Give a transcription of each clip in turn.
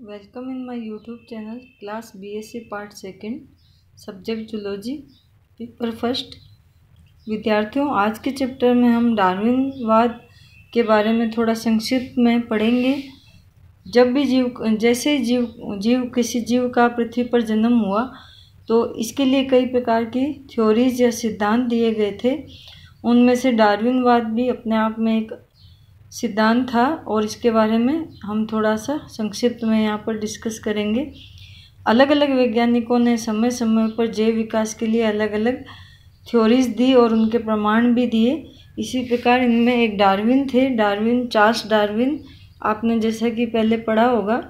Welcome in my YouTube channel class BSc part second subject zoology paper first. विद्यार्थियों, आज के chapter में हम डार्विनवाद के बारे में थोड़ा संक्षिप्त में पढ़ेंगे। जब भी जैसे किसी जीव का पृथ्वी पर जन्म हुआ तो इसके लिए कई प्रकार की थ्योरीज या सिद्धांत दिए गए थे। उनमें से डार्विनवाद भी अपने आप में एक सिद्धांत था और इसके बारे में हम थोड़ा सा संक्षिप्त में यहाँ पर डिस्कस करेंगे। अलग अलग वैज्ञानिकों ने समय समय पर जैव विकास के लिए अलग अलग थ्योरीज दी और उनके प्रमाण भी दिए। इसी प्रकार इनमें एक डार्विन थे, चार्ल्स डार्विन। आपने जैसा कि पहले पढ़ा होगा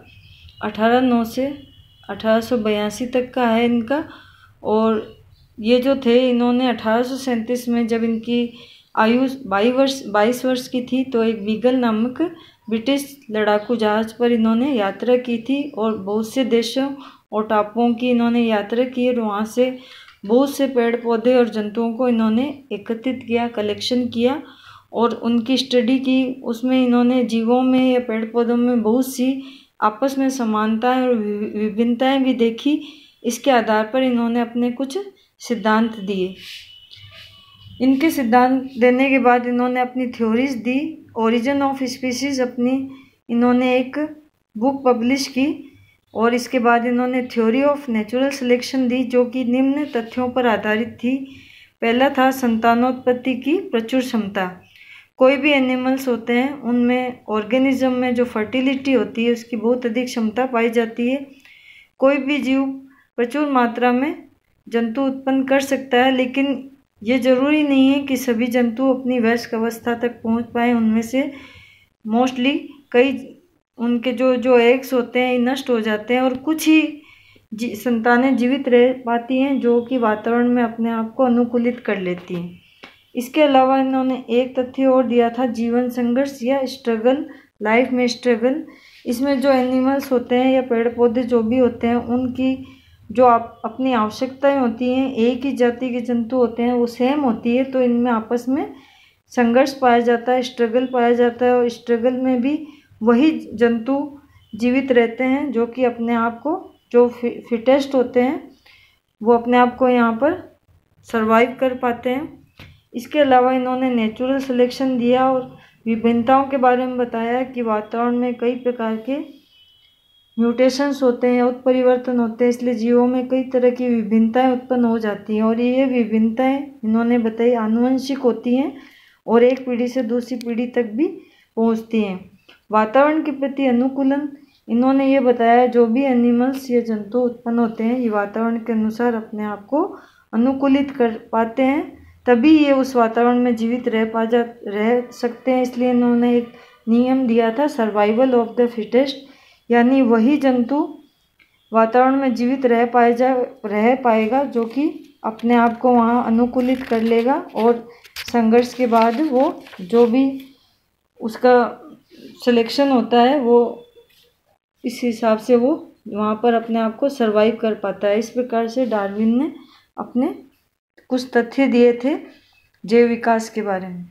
1809 से 1882 तक का है इनका। और ये जो थे, इन्होंने 1837 में जब इनकी आयु 22 वर्ष की थी तो एक बीगल नामक ब्रिटिश लड़ाकू जहाज पर इन्होंने यात्रा की थी और बहुत से देशों और टापुओं की इन्होंने यात्रा की और वहाँ से बहुत से पेड़ पौधे और जंतुओं को इन्होंने एकत्रित किया, कलेक्शन किया और उनकी स्टडी की। उसमें इन्होंने जीवों में या पेड़ पौधों में बहुत सी आपस में समानताएं और विभिन्नताएं भी देखी। इसके आधार पर इन्होंने अपने कुछ सिद्धांत दिए। इनके सिद्धांत देने के बाद इन्होंने अपनी theories the. Origin of species अपनी इन्होंने एक बुक पब्लिश की और इसके बाद इन्होंने थ्योरी ऑफ नेचुरल सिलेक्शन दी, जो कि निम्न तथ्यों पर आधारित थी। पहला था संतानोत्पत्ति की प्रचुर क्षमता। कोई भी एनिमल्स होते हैं उनमें ऑर्गेनिज्म में जो फर्टिलिटी होती है उसकी बहुत अधिक क्षमता पाई जाती है। कोई भी जीव प्रचुर मात्रा में जंतु उत्पन्न कर सकता है, लेकिन ये ज़रूरी नहीं है कि सभी जंतु अपनी वयस्क अवस्था तक पहुंच पाए। उनमें से मोस्टली कई उनके जो एग्स होते हैं नष्ट हो जाते हैं और कुछ ही संतानें जीवित रह पाती हैं जो कि वातावरण में अपने आप को अनुकूलित कर लेती हैं। इसके अलावा इन्होंने एक तथ्य और दिया था, जीवन संघर्ष या स्ट्रगल, लाइफ में स्ट्रगल। इसमें जो एनिमल्स होते हैं या पेड़ पौधे जो भी होते हैं उनकी जो अपनी आवश्यकताएं होती हैं, एक ही जाति के जंतु होते हैं वो सेम होती है, तो इनमें आपस में संघर्ष पाया जाता है, स्ट्रगल पाया जाता है और स्ट्रगल में भी वही जंतु जीवित रहते हैं जो कि अपने आप को, जो फिटेस्ट होते हैं वो अपने आप को यहाँ पर सरवाइव कर पाते हैं। इसके अलावा इन्होंने नेचुरल सिलेक्शन दिया और विभिन्नताओं के बारे में बताया कि वातावरण में कई प्रकार के म्यूटेशंस होते हैं, उत्परिवर्तन होते हैं, इसलिए जीवों में कई तरह की विभिन्नताएं उत्पन्न हो जाती हैं और ये विभिन्नताएं इन्होंने बताई आनुवंशिक होती हैं और एक पीढ़ी से दूसरी पीढ़ी तक भी पहुंचती हैं। वातावरण के प्रति अनुकूलन इन्होंने ये बताया, जो भी एनिमल्स या जंतु उत्पन्न होते हैं ये वातावरण के अनुसार अपने आप को अनुकूलित कर पाते हैं, तभी ये उस वातावरण में जीवित रह सकते हैं। इसलिए इन्होंने एक नियम दिया था, सर्वाइवल ऑफ द फिटेस्ट, यानी वही जंतु वातावरण में जीवित रह पाएगा जो कि अपने आप को वहाँ अनुकूलित कर लेगा और संघर्ष के बाद वो जो भी उसका सिलेक्शन होता है वो इस हिसाब से वो वहाँ पर अपने आप को सरवाइव कर पाता है। इस प्रकार से डार्विन ने अपने कुछ तथ्य दिए थे जैव विकास के बारे में।